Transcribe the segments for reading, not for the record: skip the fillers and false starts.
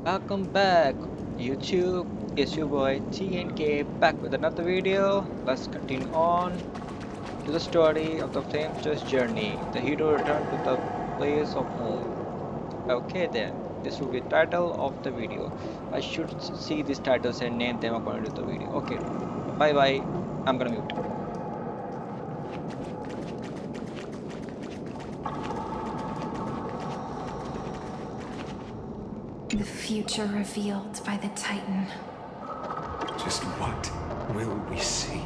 Welcome back, YouTube. It's your boy TNK back with another video. Let's continue on to the story of the Flamester's journey. The hero returned to the place of home. Okay, then, this will be title of the video. I should see these titles and name them according to the video. Okay, bye bye. I'm gonna mute. The future revealed by the Titan. Just what will we see?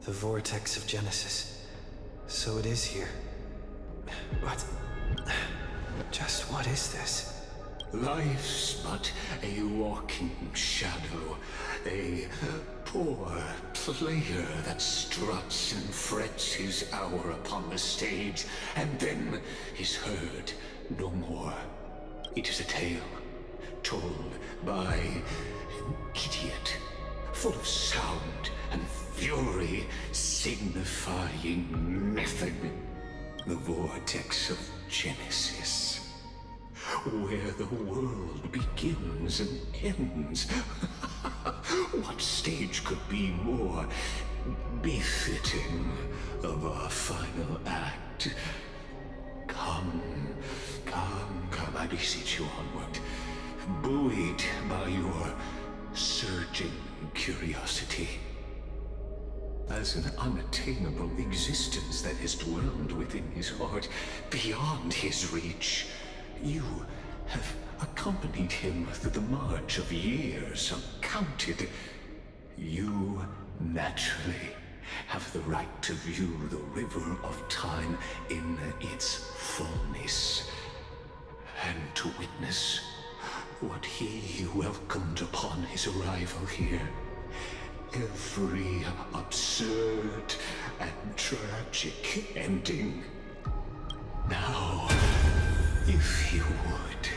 The vortex of Genesis. So it is here. But just what is this? Life's but a walking shadow, a poor player that struts and frets his hour upon the stage, and then is heard no more. It is a tale told by an idiot, full of sound and fury, signifying nothing. The vortex of Genesis, where the world begins and ends. What stage could be more befitting of our final act? Come, come, I beseech you onward, buoyed by your surging curiosity. As an unattainable existence that has dwelled within his heart, beyond his reach, you have accompanied him through the march of years uncounted. You naturally have the right to view the river of time in its fullness, and to witness what he welcomed upon his arrival here. Every absurd and tragic ending. Now, if you would.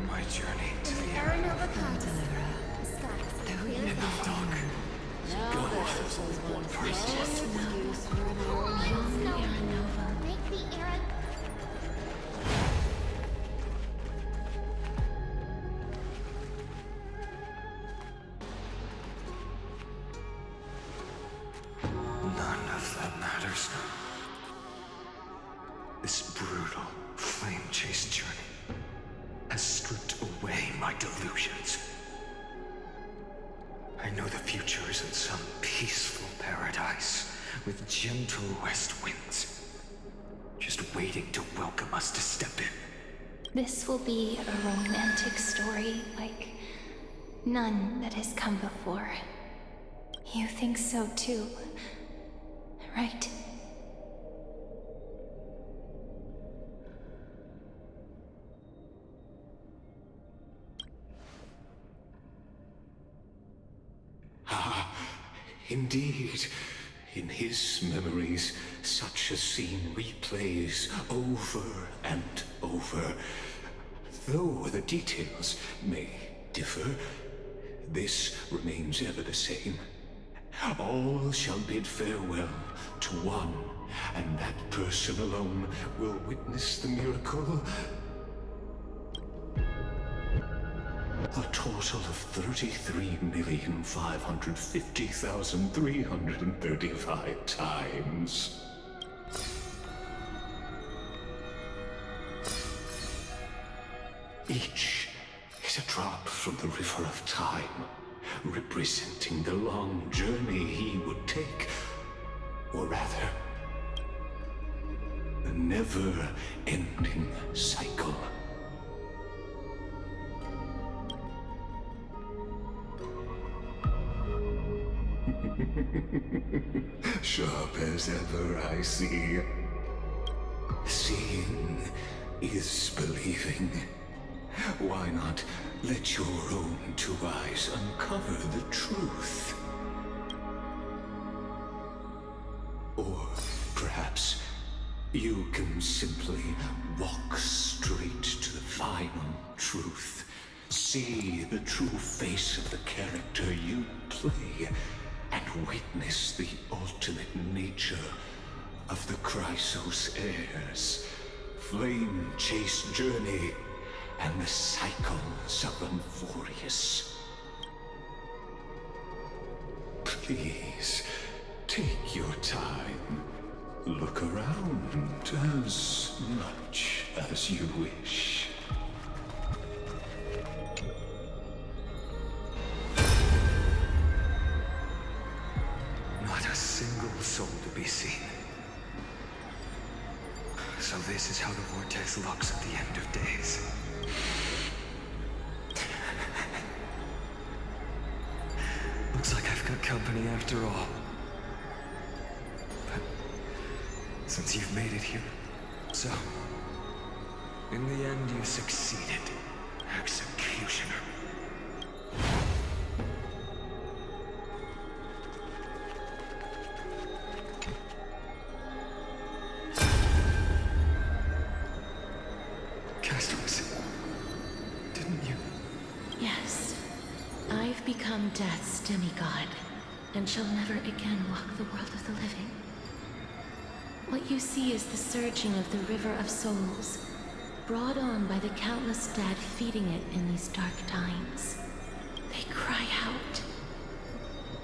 My journey to the Aranova comes. Skies clear in the dark. Make the era. None of that matters. This brutal, flame-chased journey has stripped away my delusions. I know the future is in some peaceful paradise with gentle west winds, just waiting to welcome us to step in. This will be a romantic story like none that has come before. You think so too, right? Indeed, in his memories, such a scene replays over and over. Though the details may differ, this remains ever the same. All shall bid farewell to one, and that person alone will witness the miracle. A total of 33,550,335 times. Each is a drop from the river of time, representing the long journey he would take, or rather, a never-ending cycle. Sharp as ever, I see. Seeing is believing. Why not let your own two eyes uncover the truth? Or perhaps you can simply walk straight to the final truth. See the true face of the character you play, and witness the ultimate nature of the Chrysos heirs. Flame-chased journey and the cycles of Amphoreus. Please, take your time. Look around as much as you wish. Not a single soul to be seen. So this is how the vortex looks at the end of days. Looks like I've got company after all. But since you've made it here, so in the end you succeeded, Executioner. Didn't you? Yes. I've become Death's demigod, and shall never again walk the world of the living. What you see is the surging of the river of souls, brought on by the countless dead feeding it in these dark times. They cry out.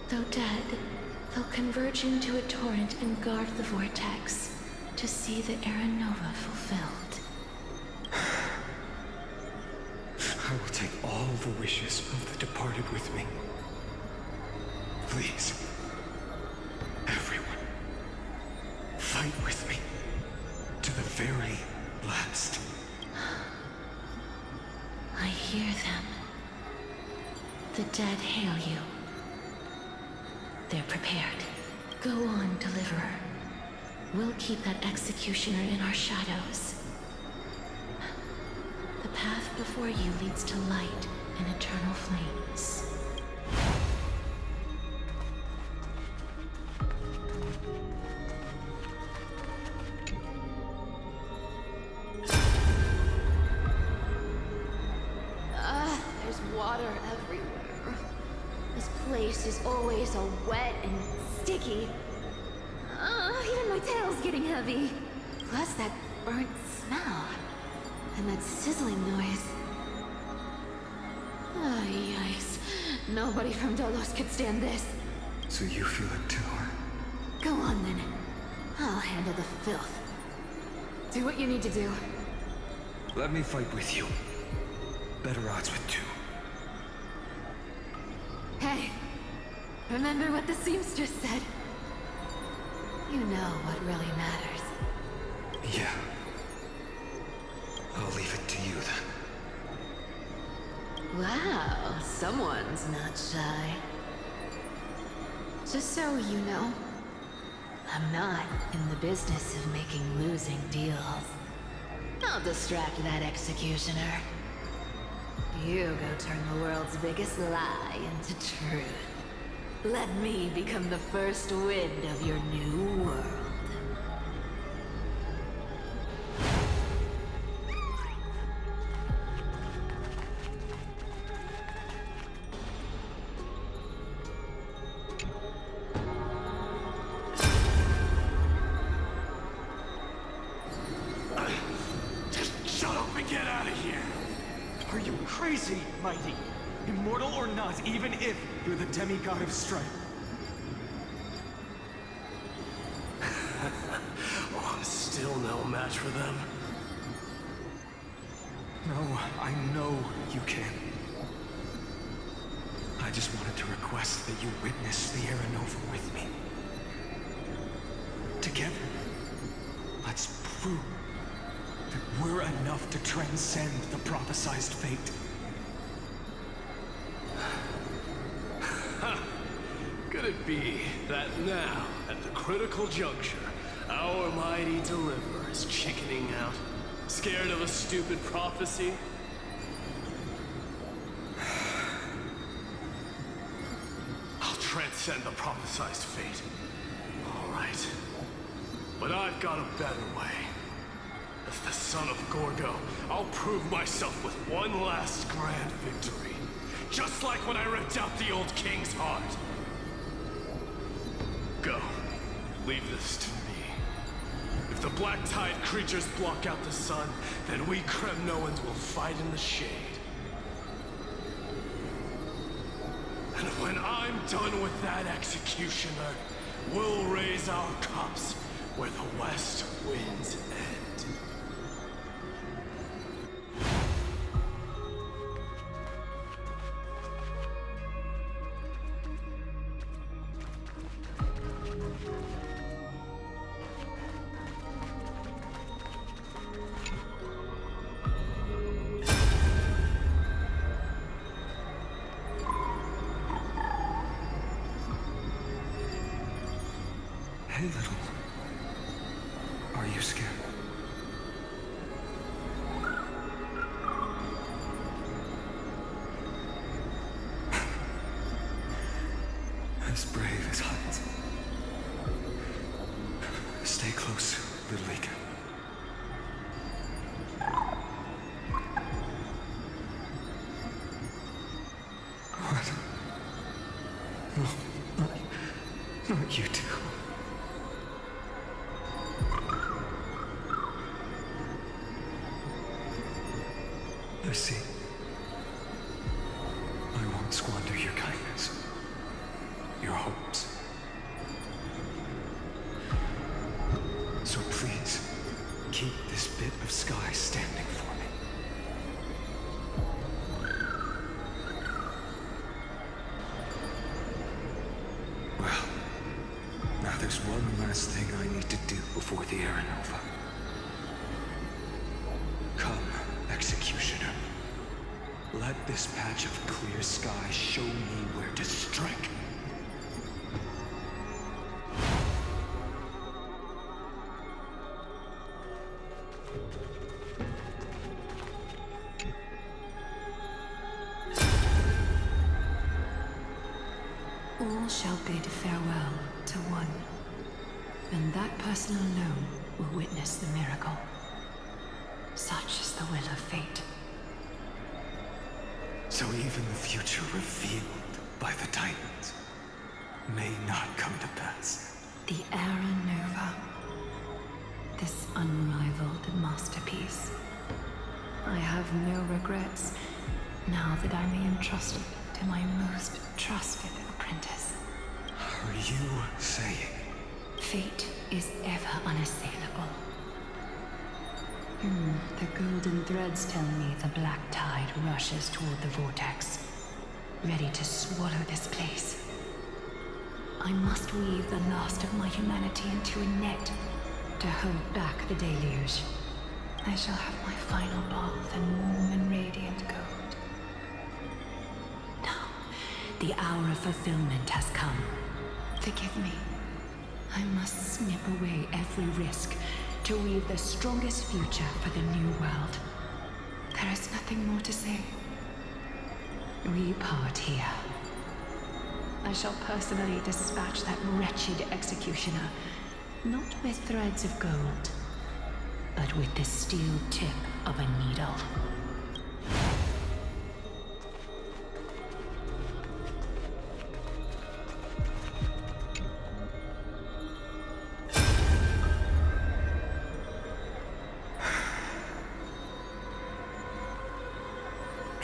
Though dead, they'll converge into a torrent and guard the vortex to see the Era Nova fulfilled. I will take all the wishes of the departed with me. Please, everyone, fight with me to the very last. I hear them. The dead hail you. They're prepared. Go on, Deliverer. We'll keep that executioner in our shadows. The path before you leads to light and eternal flames. There's water everywhere. This place is always all wet and sticky. Even my tail's getting heavy. Plus that burnt smell. And that sizzling noise. Oh, yikes. Nobody from Dolos could stand this. So you feel it too, huh? Go on then. I'll handle the filth. Do what you need to do. Let me fight with you. Better odds with two. Hey, remember what the seamstress said? You know what really matters. Yeah. I'll leave it to you then. Wow, someone's not shy. Just so you know, I'm not in the business of making losing deals. I'll distract that executioner. You go turn the world's biggest lie into truth. Let me become the first wind of your new world. Just shut up and get out of here! Are you crazy, Mighty? Immortal or not, even if you're the demigod of strife. Oh, I'm still no match for them. No, I know you can. I just wanted to request that you witness the Era Nova with me. Together, let's prove That we're enough to transcend the prophesized fate. Could it be that now, at the critical juncture, our mighty deliverer is chickening out? Scared of a stupid prophecy? I'll transcend the prophesized fate. All right. But I've got a better way. As the son of Gorgo, I'll prove myself with one last grand victory. Just like when I ripped out the old king's heart. leave this to me. If the black tide creatures block out the sun, then we Kremnoans will fight in the shade. And when I'm done with that executioner, we'll raise our cups where the west winds end. Hey, little one. Are you scared? As brave as heights. Stay close, little Ika. What? No, not you two. I see. I won't squander your kindness. Your hopes. So please, keep this bit of sky standing for me. Well, now there's one last thing I need to do before the Aeronova. Come, Executioner. Let this patch of clear sky show me where to strike. All shall bid farewell to one, and that person alone will witness the miracle. Such is the will of fate. So even the future revealed by the Titans may not come to pass. The Aeronova. This unrivaled masterpiece. I have no regrets now that I may entrust it to my most trusted apprentice. Are you saying? Fate is ever unassailable. The golden threads tell me the black tide rushes toward the vortex, ready to swallow this place. I must weave the last of my humanity into a net to hold back the deluge. I shall have my final bath in warm and radiant gold. Now, the hour of fulfillment has come. Forgive me. I must snip away every risk to weave the strongest future for the new world. There is nothing more to say. We part here. I shall personally dispatch that wretched executioner, not with threads of gold, but with the steel tip of a needle.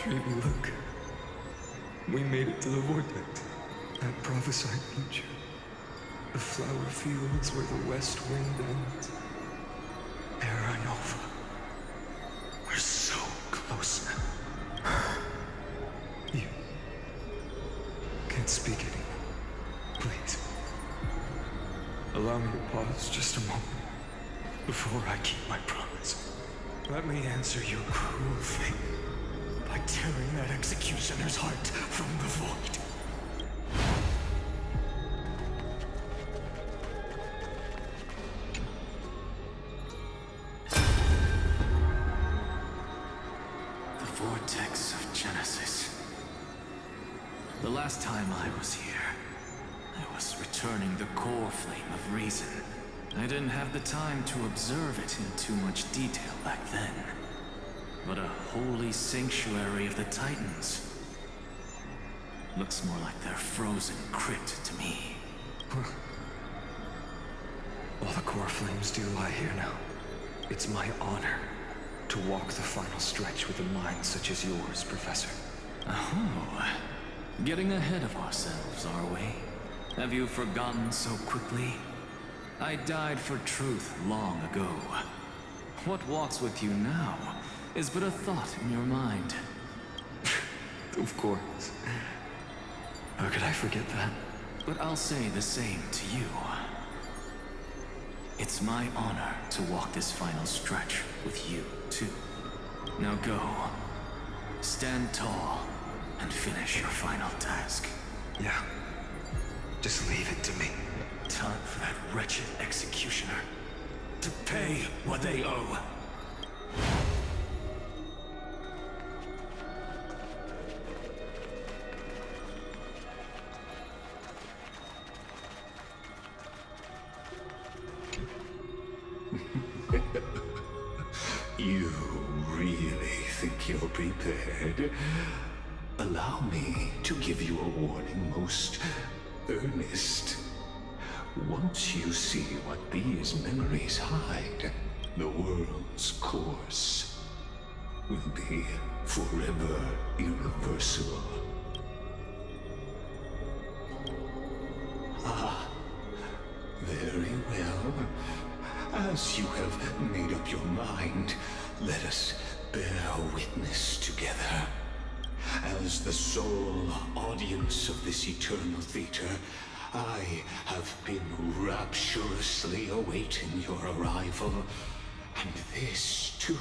Baby, look. We made it to the vortex. That prophesied future. The flower fields where the west wind ends. Aeronova. We're so close now. You can't speak anymore. Please. Allow me to pause just a moment before I keep my promise. Let me answer your cruel fate by tearing that executioner's heart from the void. The vortex of Genesis. The last time I was here, I was returning the core flame of reason. I didn't have the time to observe it in too much detail back then. But a holy sanctuary of the Titans. Looks more like their frozen crypt to me. arms do lie here now. It's my honor to walk the final stretch with a mind such as yours, Professor. Oh, getting ahead of ourselves, are we? Have you forgotten so quickly? I died for truth long ago. What walks with you now is but a thought in your mind. Of course. How could I forget that? But I'll say the same to you. It's my honor to walk this final stretch with you, too. Now go. Stand tall and finish your final task. Yeah. Just leave it to me. Time for that wretched executioner to pay what they owe. You really think you're prepared? Allow me to give you a warning, most earnest. Once you see what these memories hide, the world's course will be forever irreversible. Ah, very well. As you have made up your mind, let us bear witness together. As the sole audience of this eternal theater, I have been rapturously awaiting your arrival. And this, too,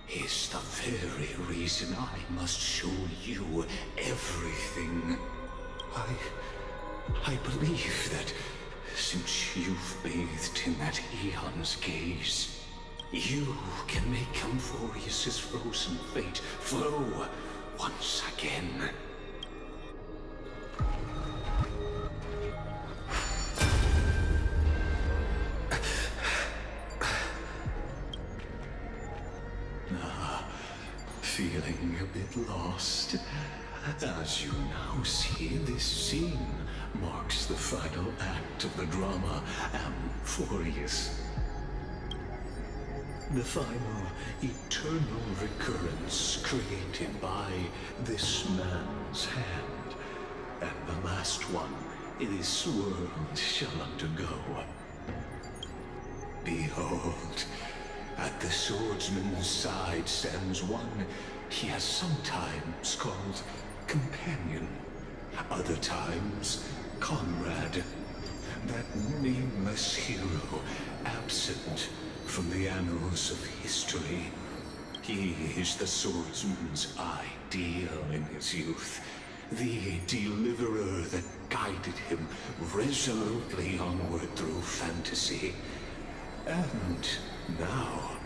is the very reason I must show you everything. I believe that since you've bathed in that Aeon's gaze, you can make Amphoreus' frozen fate flow once again. Feeling a bit lost? As you now see, this scene marks the final act of the drama Amphoreus. The final eternal recurrence created by this man's hand. And the last one this world shall undergo. Behold, at the swordsman's side stands one he has sometimes called companion, other times comrade, that nameless hero absent from the annals of history. He is the swordsman's ideal in his youth, the deliverer that guided him resolutely onward through fantasy. And now,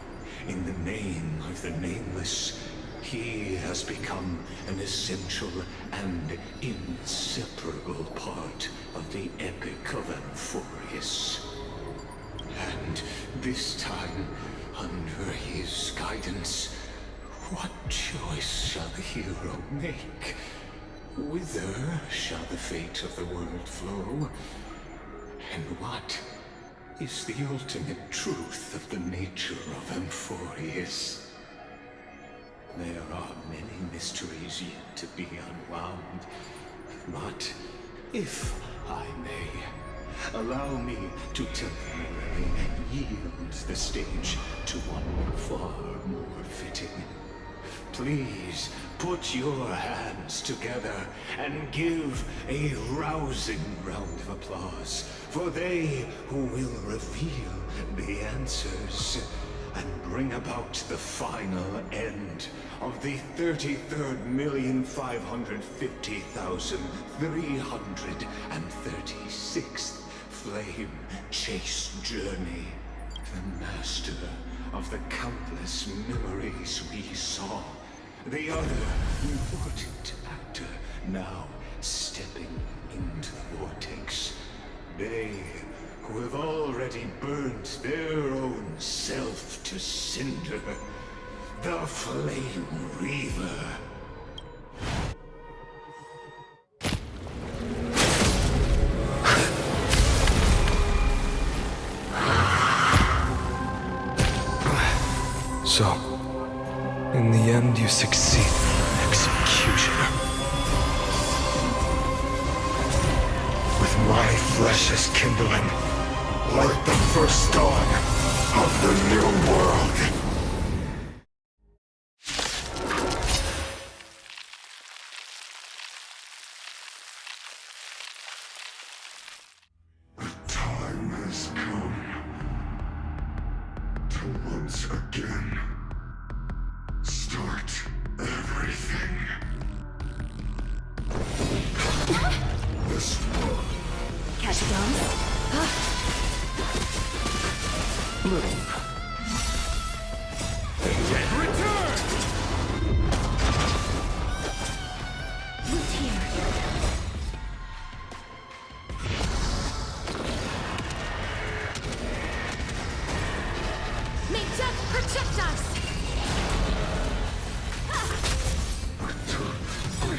in the name of the Nameless, he has become an essential and inseparable part of the epic of Amphoreus. And this time, under his guidance, what choice shall the hero make? Whither shall the fate of the world flow? And what is the ultimate truth of the nature of Amphoreus? There are many mysteries yet to be unwound, but if I may, allow me to temporarily yield the stage to one far more fitting. Please put your hands together and give a rousing round of applause for they who will reveal the answers and bring about the final end of the 33,550,336th flame chase journey. The master of the countless memories we saw. The other important actor now stepping into the vortex. They who have already burnt their own self to cinder. The Flame Reaver. So, in the end, you succeed, executioner. With my flesh as kindling, like the first dawn of the new world. The time has come to once again start everything. This world. Catch it on. Who's here? May death protect us!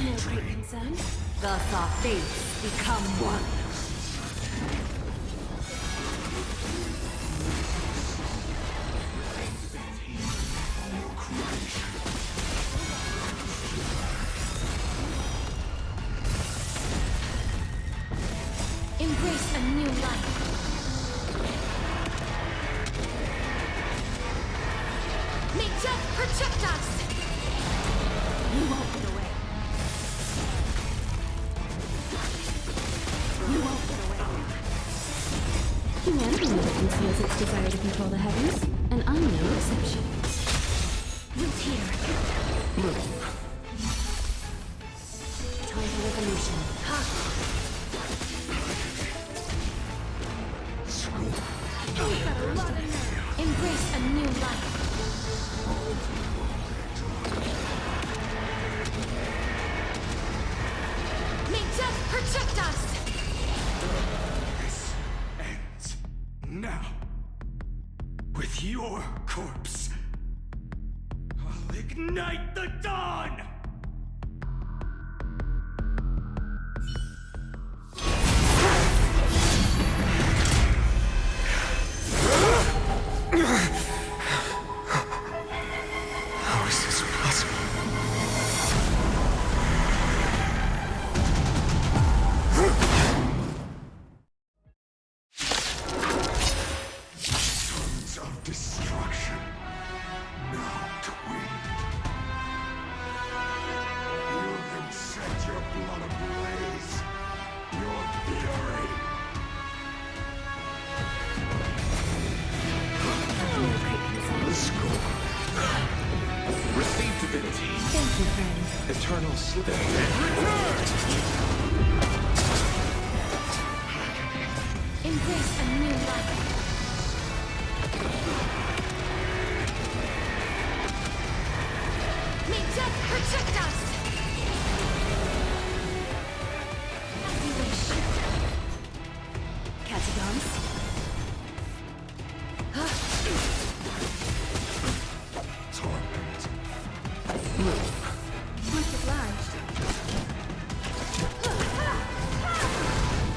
No great concern. Thus our fates become one. Embrace a new life. May death protect us! You won't get away. You won't get away. Humanity never conceals its desire to control the heavens, and I'm no exception. Who's here? Time for revolution. Embrace a new life. May death protect us! This ends now. With your corpse. I'll ignite the dawn! How is this possible? Sons of destruction, now twin. You can set your blood ablaze. Your fury. No great concern. The score. Receive divinity. Thank you, friend. Eternal slip. Embrace a new life. May death protect us! As you wish. Catacombs. Torment. Much obliged.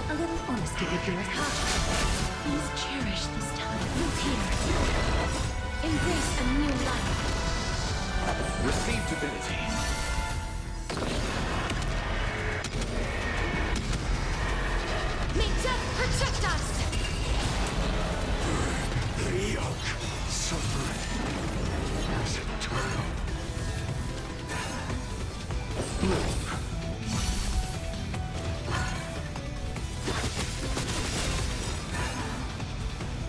A little honesty would do us. Please cherish this time. Who's here? Embrace a new life. Receive divinity. May death protect us! The yoke suffering is eternal.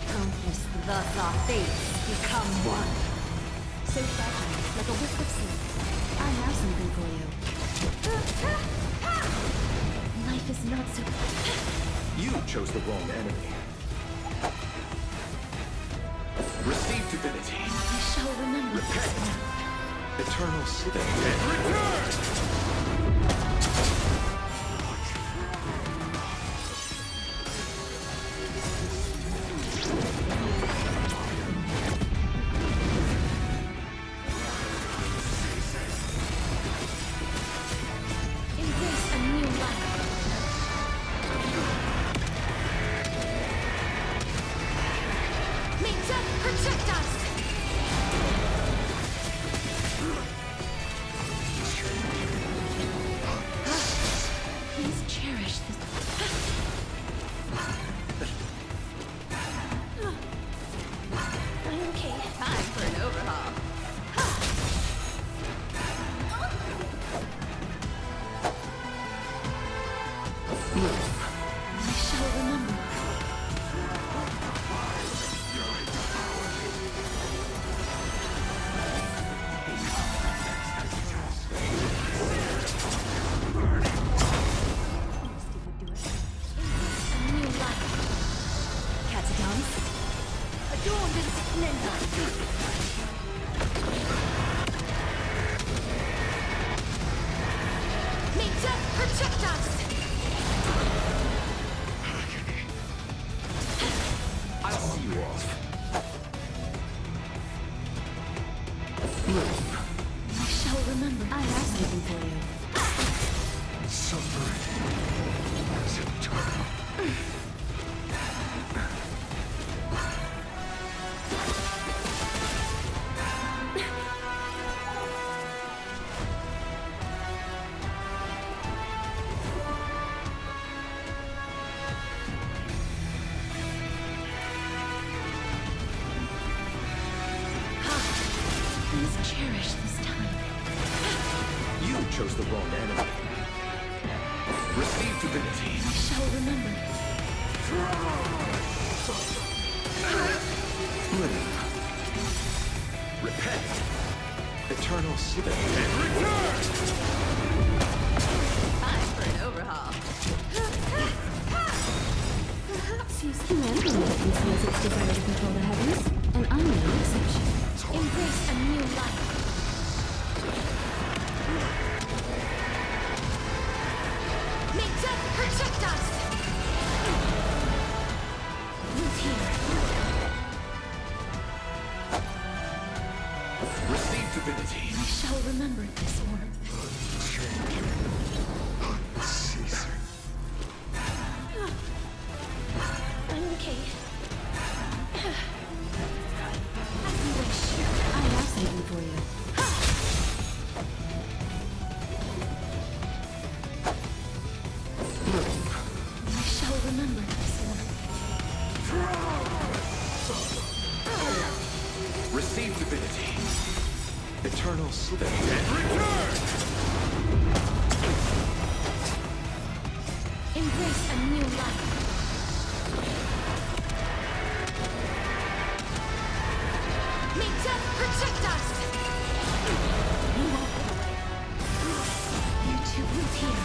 Countless. Thus our fates become one. So fragile, like a wisp of sleep. I have something for you. Life is not so... You chose the wrong enemy. Receive divinity. I shall remember this now. Eternal slip. Embrace a new life. May death protect us! May death protect us! I'll see you off. I shall remember. I have something for you. Suffering is eternal. Please cherish this time. You chose the wrong enemy. Receive divinity. I shall remember. Live. Repent. Eternal sin. Time for an overhaul. Humanity conceals its desire to control the heavens, and I'm no exception. Embrace a new life. May death protect us! Who's here? Receive divinity. I shall remember this warmth. Ceasing. I'm okay. As you wish. I have something for you. I shall remember this warmth. Receive divinity. Eternal sin. Embrace a new life. May death protect us! You won't get away. You two root here.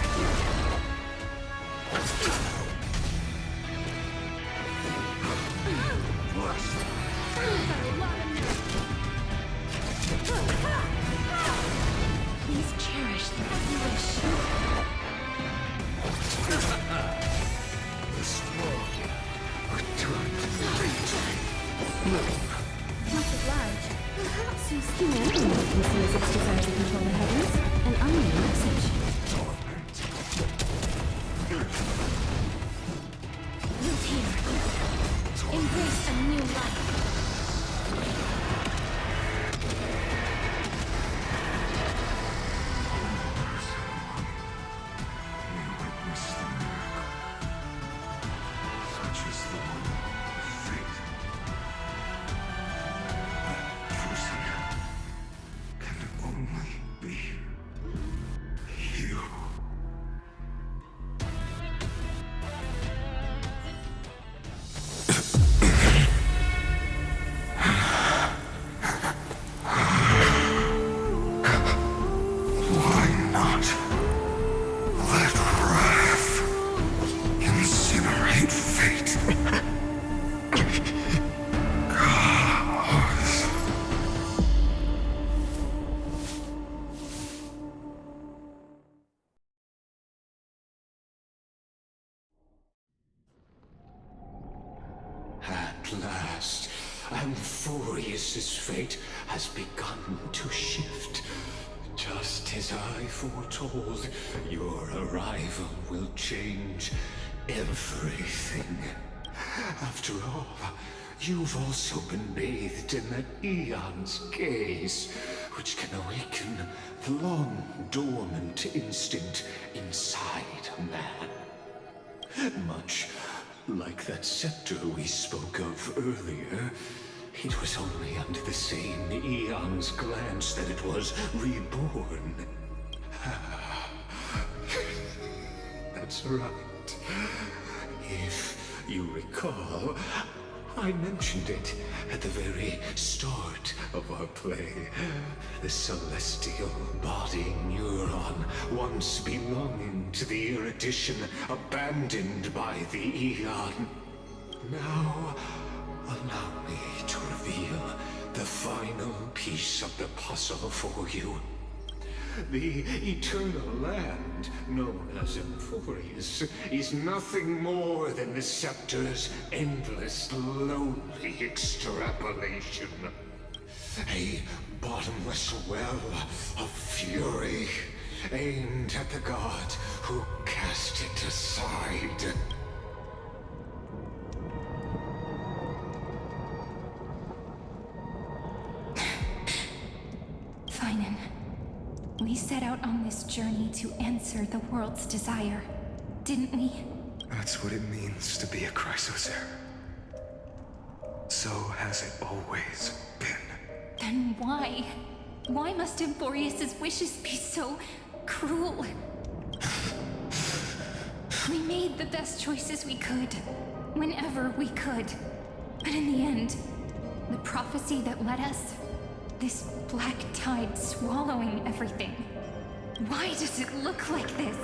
Please cherish them as you wish. The strong return to victory. Much obliged. Since humanity conceals its desire to control the heavens, and I'm no exception. Root here. Embrace a new life. We witness the miracle. Such is the will of fate. That person can only be you. Why not? Let wrath incinerate fate. Gods. At last, Amphoreus' fate has begun to shift. Just as I foretold, your arrival will change everything. After all, you've also been bathed in that Aeon's gaze, which can awaken the long-dormant instinct inside a man. Much like that scepter we spoke of earlier, it was only under the same Aeon's glance that it was reborn. That's right. If you recall, I mentioned it at the very start of our play. The celestial body neuron, once belonging to the erudition abandoned by the Aeon. Now, allow me to reveal the final piece of the puzzle for you. The eternal land, known as Amphoreus, is nothing more than the scepter's endless, lonely extrapolation. A bottomless well of fury, aimed at the god who cast it aside. Finan, we set out on this journey to answer the world's desire, didn't we? That's what it means to be a Chrysosaur. So has it always been. Then why? Why must Amphoreus' wishes be so cruel? We made the best choices we could, whenever we could. But in the end, the prophecy that led us, this black tide swallowing everything. Why does it look like this?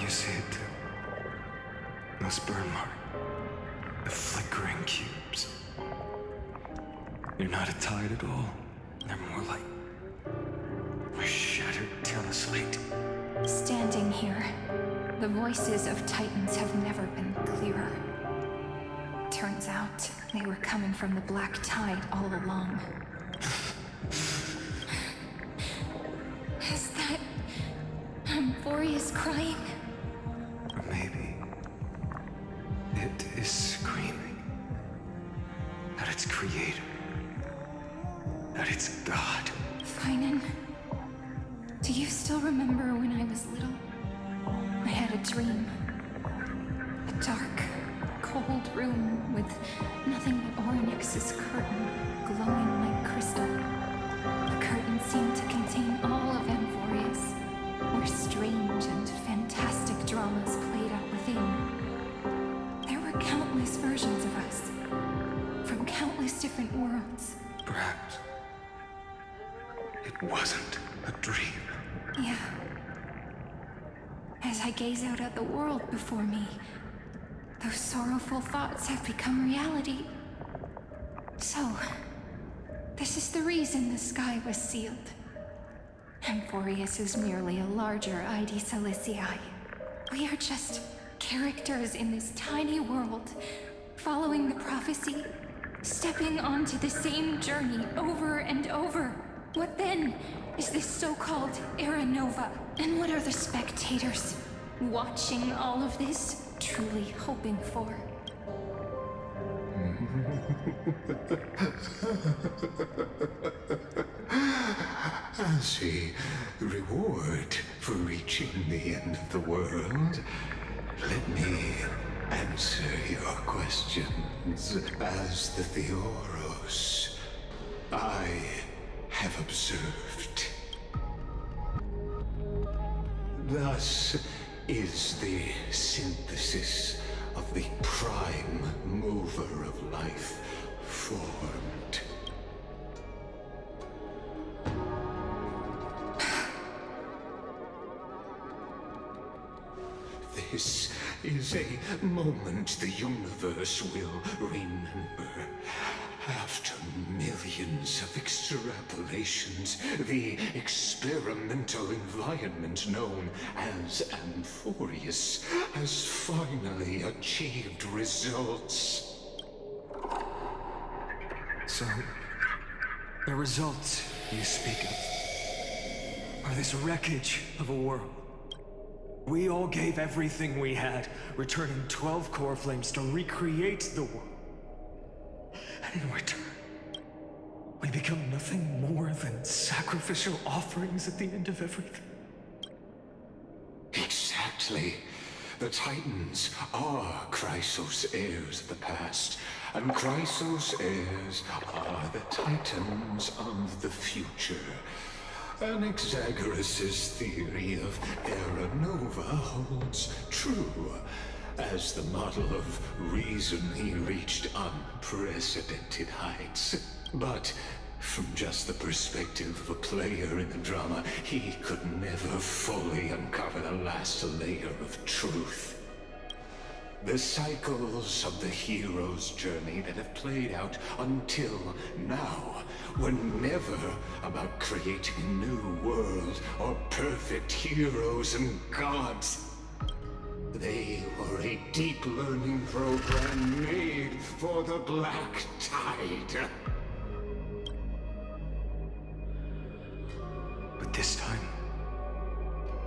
You see it too. Those burn marks. The flickering cubes. They're not a tide at all. They're more like a shattered teleslate. Standing here, the voices of Titans have never been clearer. Turns out, they were coming from the black tide all along. Is that Amphoreus crying? Or maybe it is screaming at its creator, at its god. Finan, do you still remember when I was little? I had a dream. A dark, cold room with nothing but Orynyx's curtain glowing like crystal. The curtain seemed to contain all of Amphoreus, where strange and fantastic dramas played out within. There were countless versions of us, from countless different worlds. Perhaps it wasn't a dream. Yeah. As I gaze out at the world before me, those sorrowful thoughts have become reality. So, this is the reason the sky was sealed. Amphoreus is merely a larger ID Silicii. We are just characters in this tiny world, following the prophecy, stepping onto the same journey over and over. What then is this so-called Era Nova? And what are the spectators watching all of this truly hoping for? As a reward for reaching the end of the world, let me answer your questions. As the Theoros, I have observed. Thus is the synthesis of the prime mover of life formed. This is a moment the universe will remember. After millions of extrapolations, the experimental environment known as Amphoreus has finally achieved results. So, the results you speak of are this wreckage of a world. We all gave everything we had, returning 12 core flames to recreate the world. And in return, we become nothing more than sacrificial offerings at the end of everything. Exactly. The Titans are Chrysos heirs of the past, and Chrysos heirs are the Titans of the future. Anaxagoras' theory of Era Nova holds true. As the model of reason, he reached unprecedented heights. But from just the perspective of a player in the drama, he could never fully uncover the last layer of truth. The cycles of the hero's journey that have played out until now were never about creating a new world or perfect heroes and gods. They were a deep learning program made for the Black Tide. But this time,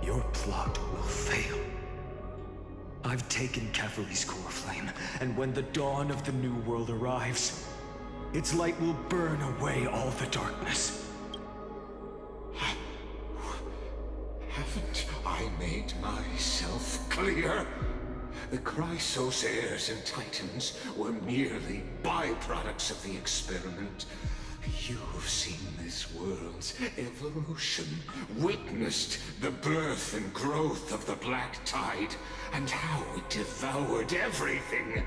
your plot will fail. I've taken Cavalry's core flame, and when the dawn of the new world arrives, its light will burn away all the darkness. Haven't I made myself clear? The Chrysos heirs and Titans were merely byproducts of the experiment. You've seen this world's evolution, witnessed the birth and growth of the Black Tide, and how it devoured everything.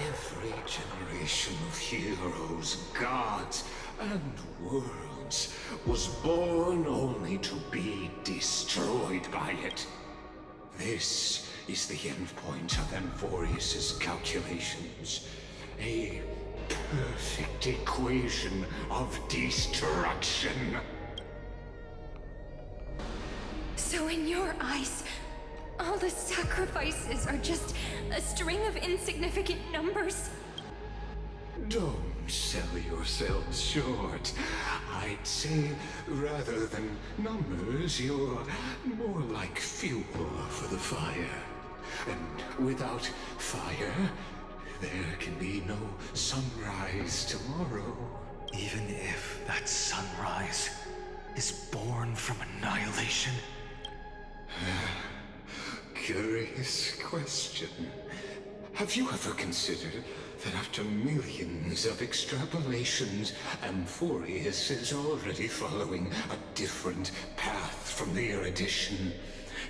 Every generation of heroes, gods, and worlds was born only to be destroyed by it. This is the endpoint of Amphoreus' calculations. A perfect equation of destruction. So in your eyes, all the sacrifices are just a string of insignificant numbers? Don't sell yourselves short. I'd say, rather than numbers, you're more like fuel for the fire. And without fire, there can be no sunrise tomorrow. Even if that sunrise is born from annihilation? Curious question. Have you ever considered that after millions of extrapolations, Amphoreus is already following a different path from the erudition?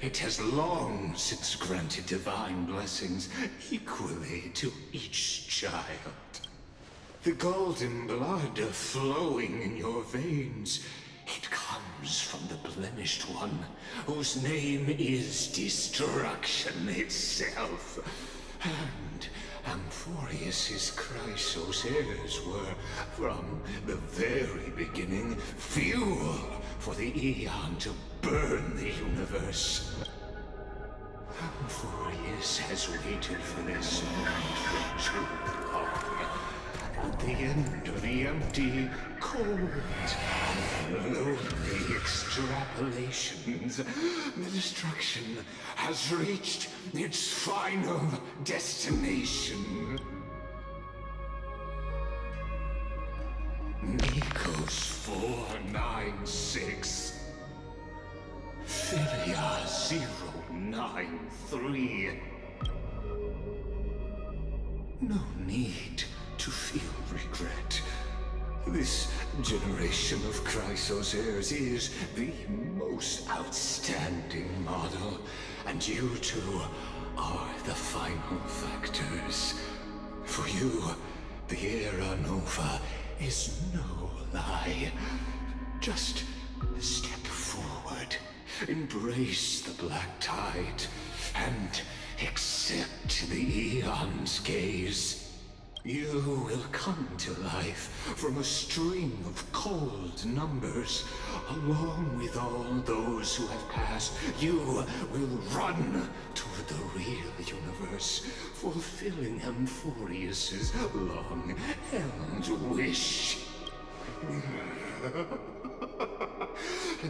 It has long since granted divine blessings equally to each child. The golden blood flowing in your veins, it comes from the blemished one, whose name is destruction itself. And Amphoreus' Chrysos heirs were, from the very beginning, fuel for the Aeon to burn the universe. Amphoreus has waited for this moment for too long. At the end of the empty, cold, and lonely extrapolations, the destruction has reached its final destination. Nikos 496. Philia 093. No need to feel regret. This generation of Chrysos heirs is the most outstanding model, and you two are the final factors. For you, the Era Nova is no lie. Just step forward, embrace the Black Tide, and accept the Aeon's gaze. You will come to life from a string of cold numbers. Along with all those who have passed, you will run toward the real universe, fulfilling Amphoreus' long-held wish.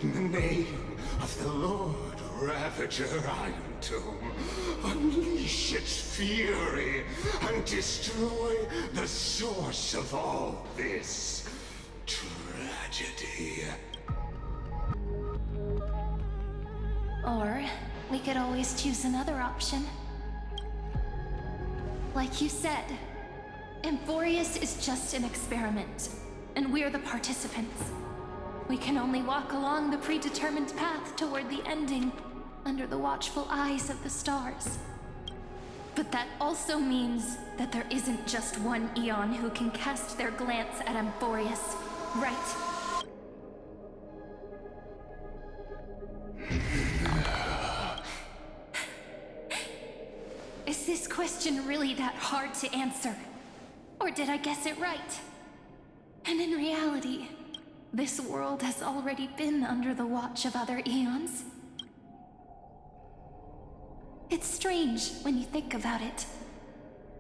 In the name of the Lord Ravager Iron Tomb, unleash its fury and destroy the source of all this tragedy. Or we could always choose another option. Like you said, Amphoreus is just an experiment, and we're the participants. We can only walk along the predetermined path toward the ending, under the watchful eyes of the stars. But that also means that there isn't just one Aeon who can cast their glance at Amphoreus, right? Is this question really that hard to answer? Or did I guess it right? And in reality, this world has already been under the watch of other eons. It's strange when you think about it.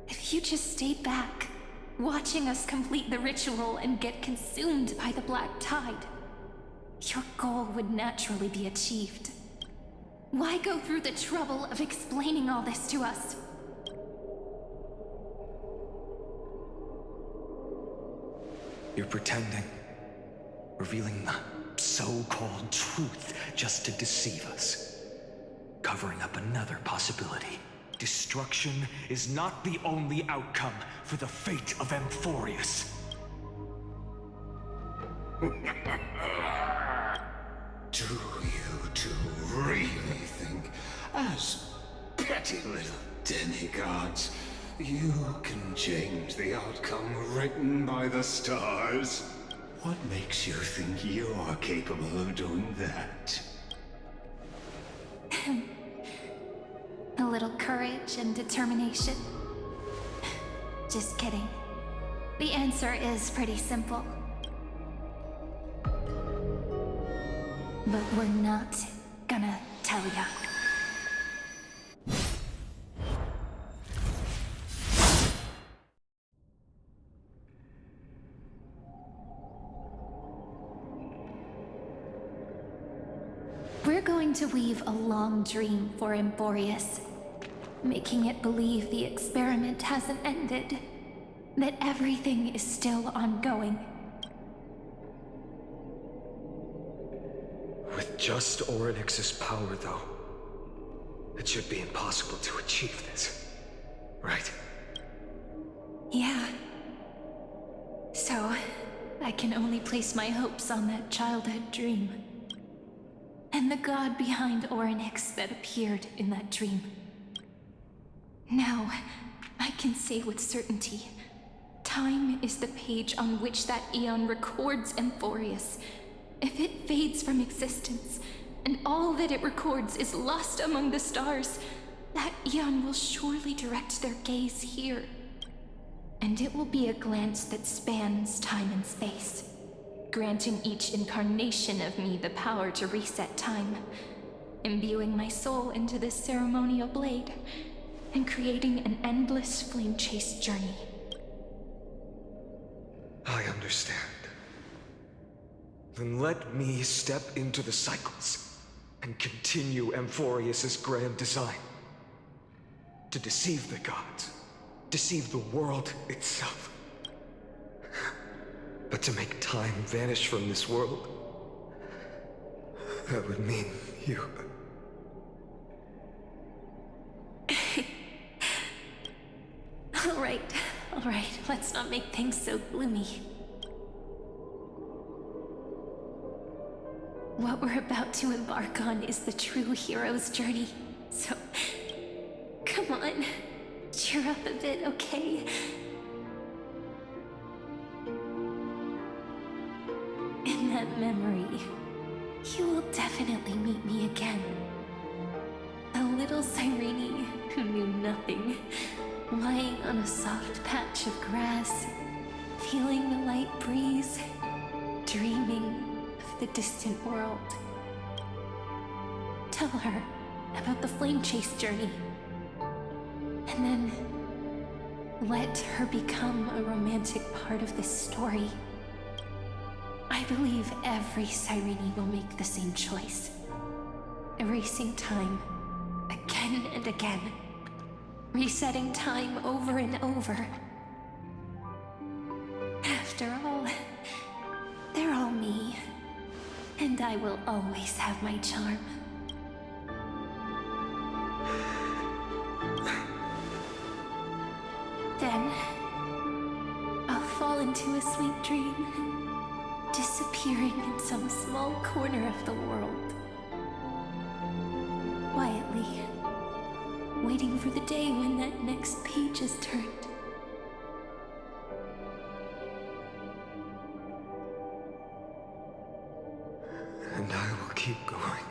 If you just stayed back, watching us complete the ritual and get consumed by the black tide, your goal would naturally be achieved. Why go through the trouble of explaining all this to us? You're pretending. Revealing the so-called truth just to deceive us. Covering up another possibility. Destruction is not the only outcome for the fate of Amphoreus. Do you two really think, as petty little demigods, you can change the outcome written by the stars? What makes you think you're capable of doing that? A little courage and determination. Just kidding. The answer is pretty simple. But we're not gonna tell ya. We're going to weave a long dream for Amphoreus, making it believe the experiment hasn't ended, that everything is still ongoing. With just Orynyx's power, though, it should be impossible to achieve this, right? Yeah. So, I can only place my hopes on that childhood dream. And the god behind Orynyx that appeared in that dream. Now, I can say with certainty, time is the page on which that eon records Amphoreus. If it fades from existence, and all that it records is lost among the stars, that eon will surely direct their gaze here. And it will be a glance that spans time and space, granting each incarnation of me the power to reset time, imbuing my soul into this ceremonial blade, and creating an endless flame-chased journey. I understand. Then let me step into the cycles and continue Amphoreus's grand design. To deceive the gods, deceive the world itself. But to make time vanish from this world, that would mean you. All right, let's not make things so gloomy. What we're about to embark on is the true hero's journey. So, come on, cheer up a bit, okay? In that memory, you will definitely meet me again. A little Cyrene who knew nothing, lying on a soft patch of grass, feeling the light breeze, dreaming of the distant world. Tell her about the flame chase journey, and then let her become a romantic part of this story. I believe every Cyrene will make the same choice, erasing time again and again, resetting time over and over. After all, they're all me, and I will always have my charm. Then, I'll fall into a sweet dream, disappearing in some small corner of the world. Quietly, waiting for the day when that next page is turned. And I will keep going.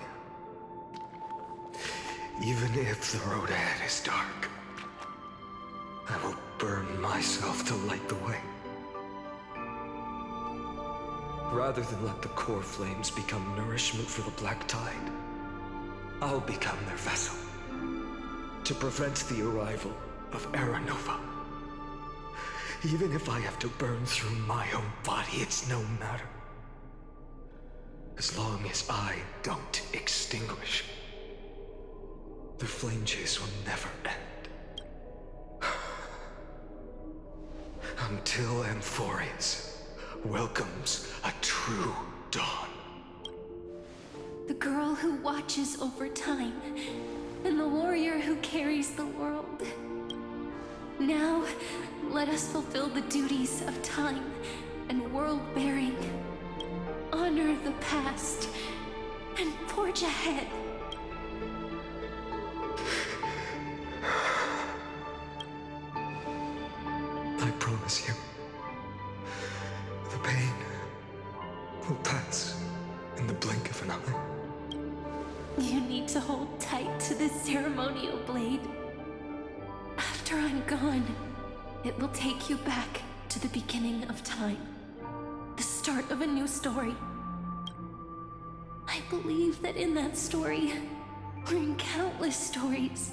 Even if the road ahead is dark. I will burn myself to light the way. Rather than let the core flames become nourishment for the Black Tide, I'll become their vessel to prevent the arrival of Aranova. Even if I have to burn through my own body, it's no matter. As long as I don't extinguish, the flame chase will never end. Until Amphoreus welcomes a true dawn. The girl who watches over time, and the warrior who carries the world. Now, let us fulfill the duties of time and world-bearing. Honor the past and forge ahead. I promise you, the pain will pass in the blink of an eye. You need to hold tight to this ceremonial blade. After I'm gone, it will take you back to the beginning of time. The start of a new story. I believe that in that story, or in countless stories,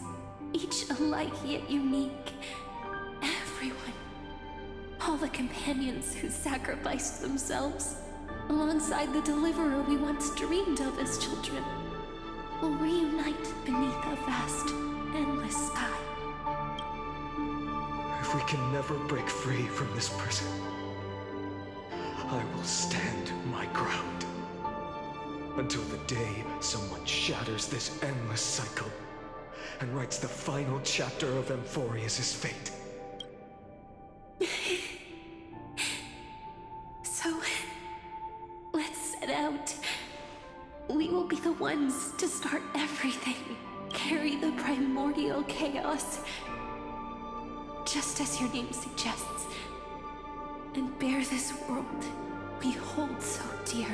each alike yet unique, everyone, all the companions who sacrificed themselves, alongside the deliverer we once dreamed of as children, will reunite beneath a vast, endless sky. If we can never break free from this prison, I will stand my ground until the day someone shatters this endless cycle and writes the final chapter of Amphoreus' fate. So, let's set out. We will be the ones to start everything, carry the primordial chaos, just as your name suggests, and bear this world we hold so dear.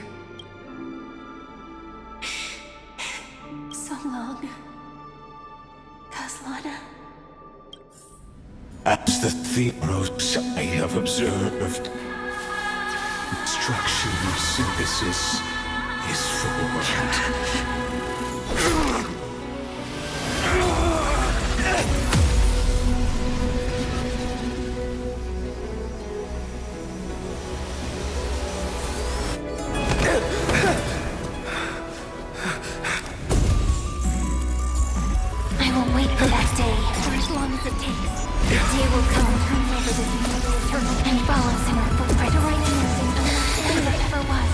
So long, Kaslana. As the Theros I have observed, destruction of synthesis is formed. I will wait for that day, for as long as it takes. The day will come when whoever this is eternal and follows in our footprint, right in everything that ever was.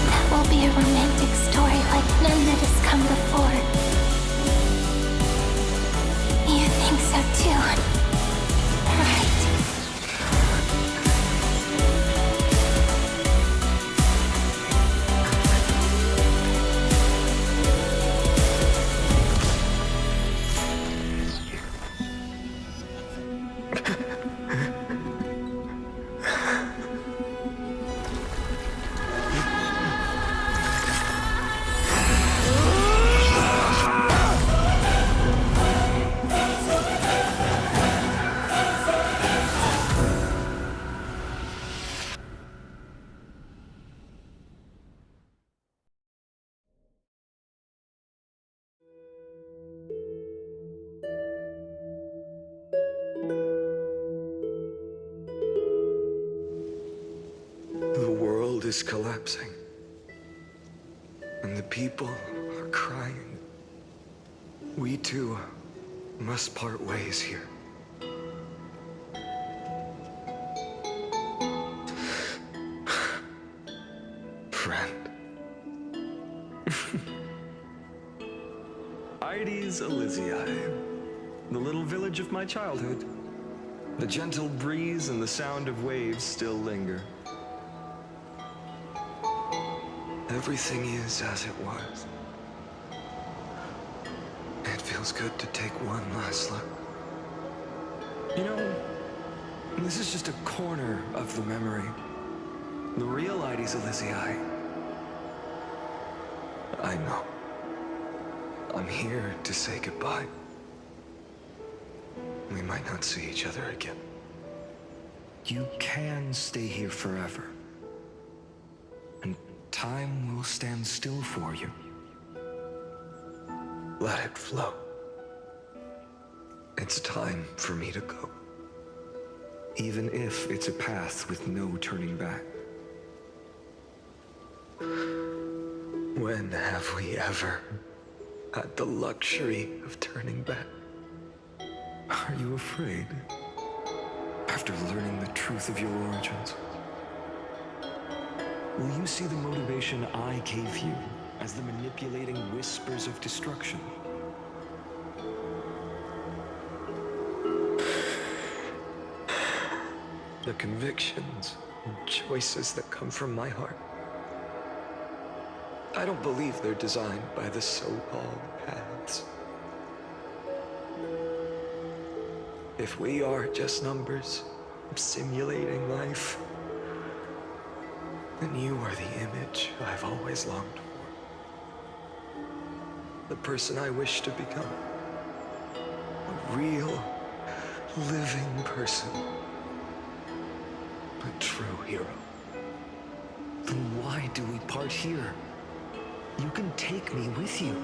That will be a romantic story like none that has come before. You think so too, right? The world is collapsing, and the people are crying. We too must part ways here. Friend. Ides Elysiae, the little village of my childhood. The gentle breeze and the sound of waves still linger. Everything is as it was. It feels good to take one last look. You know, this This is just a corner of the memory. The real Ides Elysiae. I know. I'm here to say goodbye. We might not see each other again. You can stay here forever. And time will stand still for you. Let it flow. It's time for me to go. Even if it's a path with no turning back. When have we ever had the luxury of turning back? Are you afraid? After learning the truth of your origins? Will you see the motivation I gave you as the manipulating whispers of destruction? The convictions and choices that come from my heart. I don't believe they're designed by the so-called paths. If we are just numbers simulating life, then you are the image I've always longed for. The person I wish to become. A real, living person. A true hero. Then why do we part here? You can take me with you,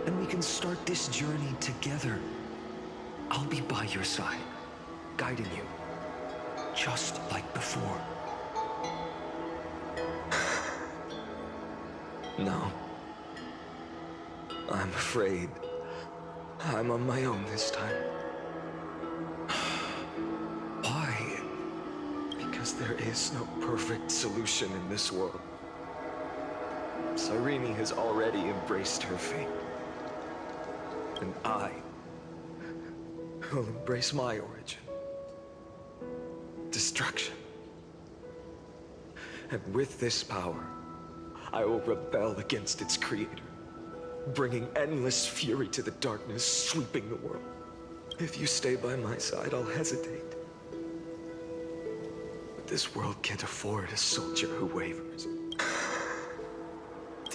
and we can start this journey together. I'll be by your side, guiding you, just like before. No. I'm afraid I'm on my own this time. Why? Because there is no perfect solution in this world. Cyrene has already embraced her fate. And I will embrace my origin. Destruction. And with this power, I will rebel against its creator, bringing endless fury to the darkness, sweeping the world. If you stay by my side, I'll hesitate. But this world can't afford a soldier who wavers.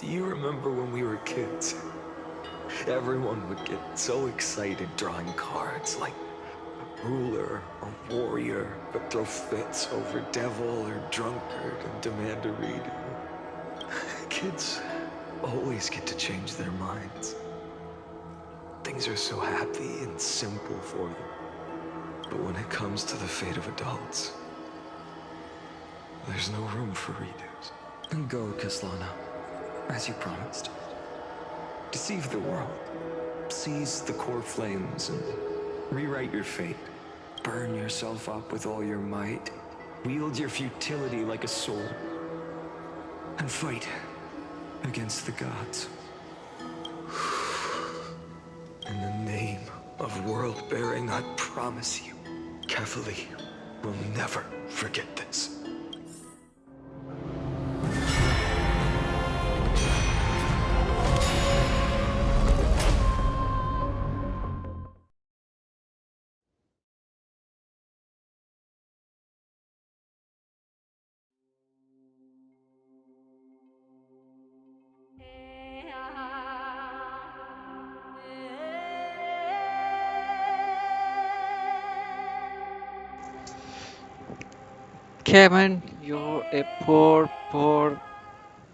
Do you remember when we were kids? Everyone would get so excited drawing cards like a ruler or warrior, but throw fits over devil or drunkard and demand a redo. Kids always get to change their minds. Things are so happy and simple for them. But when it comes to the fate of adults, there's no room for redos. And go, Kaslana, as you promised. Deceive the world. Seize the core flames and rewrite your fate. Burn yourself up with all your might. Wield your futility like a sword. And fight against the gods. In the name of world-bearing, I promise you, Kefali will never forget this. Kevin, you're a poor, poor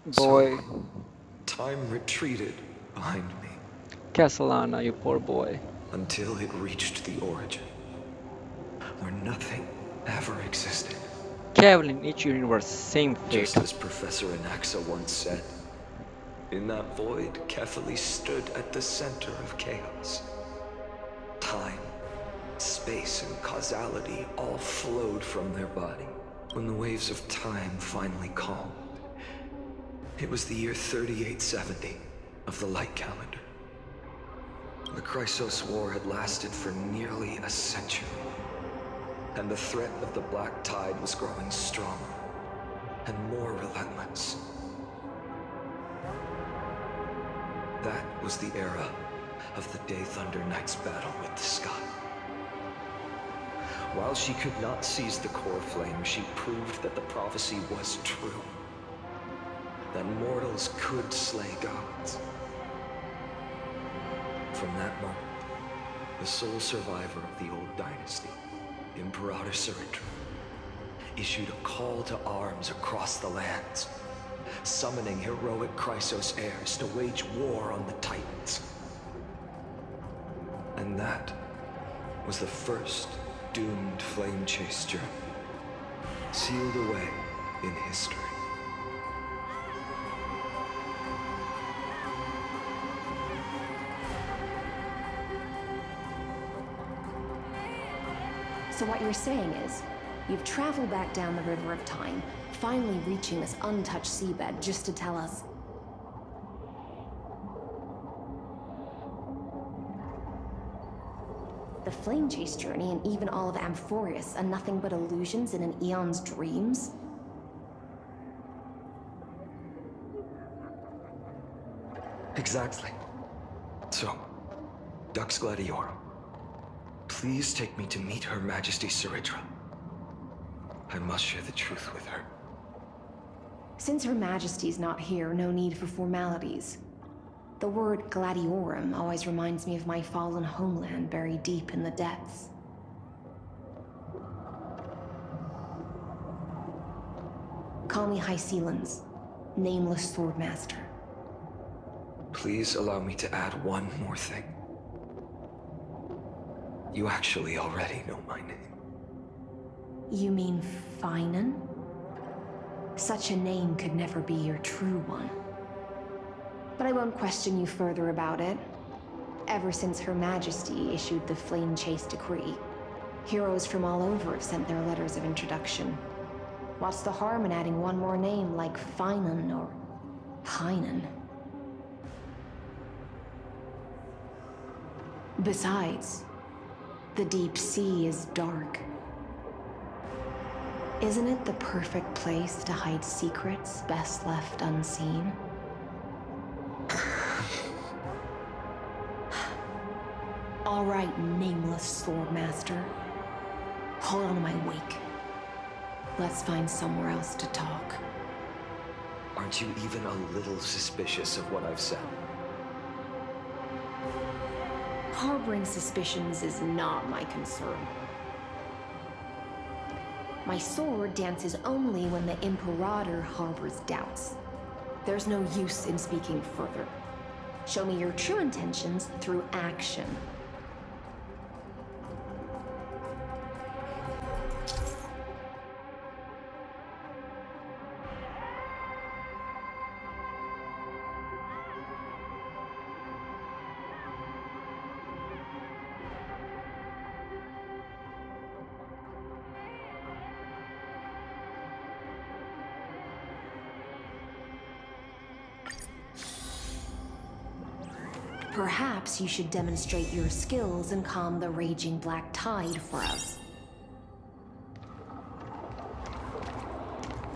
boy. So, time retreated behind me Castellana, you poor boy. until it reached the origin, where nothing ever existed. Kevin, in each universe, same fate. Just as Professor Anaxa once said, in that void, Kefali stood at the center of chaos. Time, space, and causality all flowed from their body. When the waves of time finally calmed, it was the year 3870 of the light calendar. The Chrysos War had lasted for nearly a century, and the threat of the Black Tide was growing stronger and more relentless. That was the era of the Day Thunder Knight's battle with the sky. While she could not seize the core flame, she proved that the prophecy was true. That mortals could slay gods. From that moment, the sole survivor of the old dynasty, Imperator Surindra, issued a call to arms across the lands, summoning heroic Chrysos heirs to wage war on the Titans. And that was the first doomed flame chase journey, sealed away in history. So what you're saying is, you've traveled back down the River of Time, finally reaching this untouched seabed just to tell us. The flame chase journey and even all of Amphoreus are nothing but illusions in an eon's dreams? Exactly. So, Dux Gladiorum, please take me to meet Her Majesty Surindra. I must share the truth with her. Since Her Majesty's not here, no need for formalities. The word Gladiorum always reminds me of my fallen homeland buried deep in the depths. Call me High Sealans, nameless swordmaster. Please allow me to add one more thing. You actually already know my name. You mean Finan? Such a name could never be your true one. But I won't question you further about it. Ever since Her Majesty issued the Flame Chase Decree, heroes from all over have sent their letters of introduction. What's the harm in adding one more name like Finan or Paean? Besides, the deep sea is dark. Isn't it the perfect place to hide secrets best left unseen? All right, nameless swordmaster. Hold on to my wake. Let's find somewhere else to talk. Aren't you even a little suspicious of what I've said? Harboring suspicions is not my concern. My sword dances only when the Imperator harbors doubts. There's no use in speaking further. Show me your true intentions through action. Perhaps you should demonstrate your skills and calm the raging black tide for us.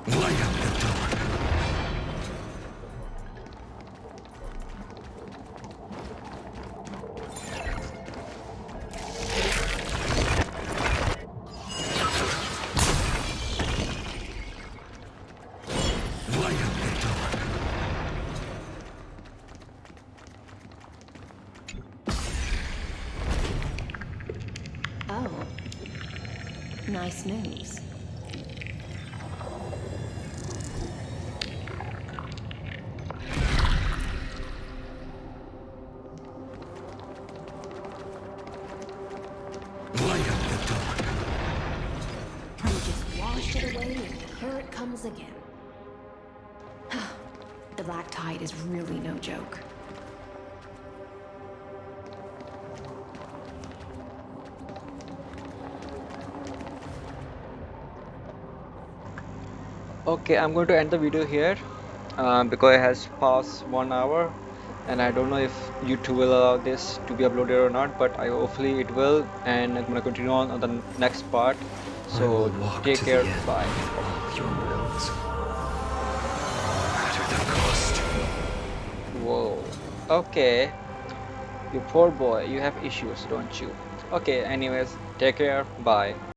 Light up the dark. Light up the dark. Oh. Nice moves. Light up the dark. You just wash it away and here it comes again. The black tide is really no joke. Okay, I'm going to end the video here because it has passed 1 hour and I don't know if YouTube will allow this to be uploaded or not, but hopefully it will, and I'm going to continue on the next part. So take care, bye. All your wills, no matter the cost. Whoa, okay, you poor boy, you have issues, don't you? Okay, anyways, take care, bye.